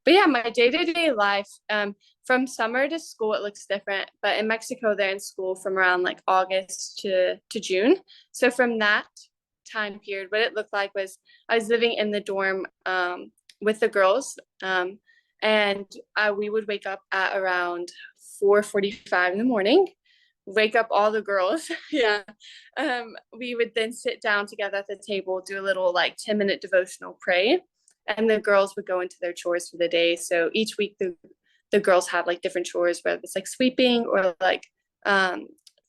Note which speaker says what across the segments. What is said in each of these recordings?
Speaker 1: But yeah, my day-to-day life, from summer to school, it looks different. But in Mexico, they're in school from around like August to June. So from that time period, what it looked like was I was living in the dorm with the girls, and we would wake up at around 4:45 in the morning, wake up all the girls. Yeah. We would then sit down together at the table, do a little like 10-minute devotional, pray, and the girls would go into their chores for the day. So each week the girls have like different chores, whether it's like sweeping or like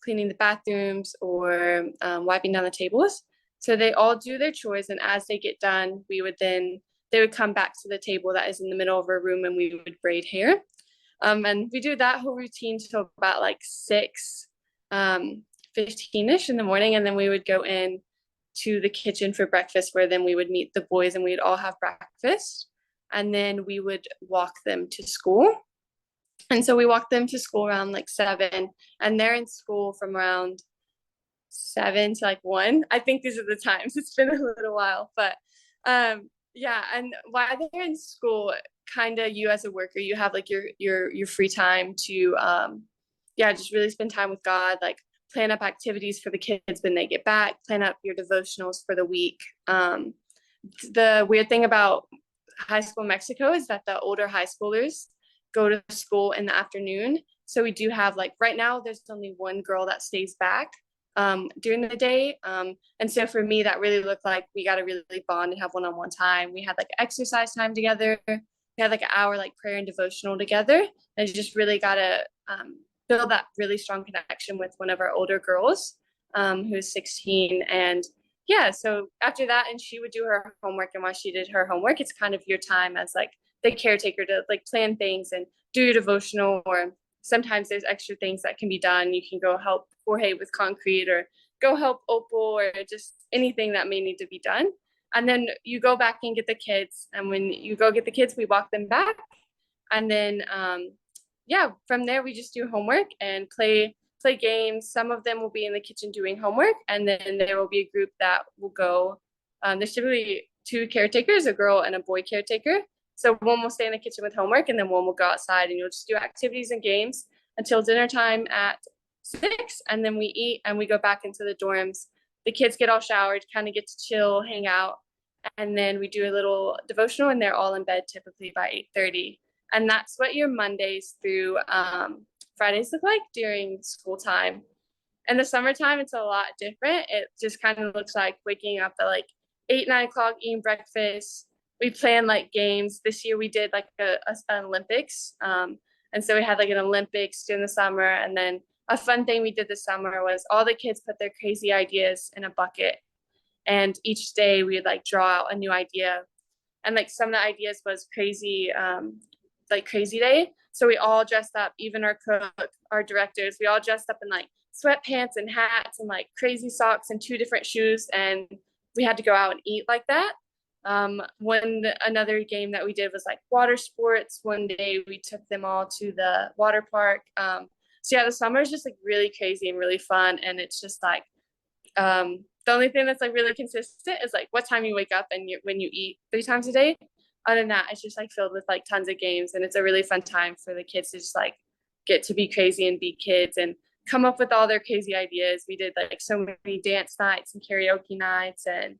Speaker 1: cleaning the bathrooms or wiping down the tables. So they all do their chores, and as they get done, they would come back to the table that is in the middle of our room, and we would braid hair. And we do that whole routine till about like 6:15ish in the morning, and then we would go in to the kitchen for breakfast, where then we would meet the boys and we'd all have breakfast, and then we would walk them to school. And so we walk them to school around like 7, and they're in school from around 7 to like 1. I think these are the times. It's been a little while, but yeah. And while they're in school, kind of, you as a worker, you have like your free time to yeah, just really spend time with God, like plan up activities for the kids when they get back, plan up your devotionals for the week. The weird thing about high school in Mexico is that the older high schoolers go to school in the afternoon. So we do have, like, right now there's only one girl that stays back during the day. And so for me, that really looked like we got to really bond and have one-on-one time. We had like exercise time together. We had like an hour like prayer and devotional together. And just really got to build that really strong connection with one of our older girls, who's 16. And yeah, so after that, and she would do her homework. And while she did her homework, it's kind of your time as like the caretaker to like plan things and do your devotional, or sometimes there's extra things that can be done. You can go help Jorge with concrete, or go help Opal, or just anything that may need to be done. And then you go back and get the kids. And when you go get the kids, we walk them back. And then, yeah, from there, we just do homework and play games. Some of them will be in the kitchen doing homework. And then there will be a group that will go, there's typically 2 caretakers, a girl and a boy caretaker. So one will stay in the kitchen with homework, and then one will go outside, and you'll just do activities and games until dinner time at 6. And then we eat and we go back into the dorms. The kids get all showered, kind of get to chill, hang out. And then we do a little devotional, and they're all in bed typically by 8:30. And that's what your Mondays through Fridays look like during school time. In the summertime, it's a lot different. It just kind of looks like waking up at like 8, 9 o'clock, eating breakfast. We plan like games. This year we did like an Olympics. And so we had like an Olympics during the summer. And then a fun thing we did this summer was all the kids put their crazy ideas in a bucket. And each day we would like draw out a new idea. And like some of the ideas was crazy, like crazy day. So we all dressed up, even our cook, our directors, we all dressed up in like sweatpants and hats and like crazy socks and 2 different shoes. And we had to go out and eat like that. Another game that we did was like water sports. One day we took them all to the water park. So yeah, the summer is just like really crazy and really fun. And it's just like, the only thing that's like really consistent is like what time you wake up and when you eat 3 times a day. Other than that, it's just like filled with like tons of games, and it's a really fun time for the kids to just like get to be crazy and be kids and come up with all their crazy ideas. We did like so many dance nights and karaoke nights, and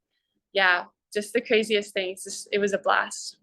Speaker 1: yeah, just the craziest things. It was a blast.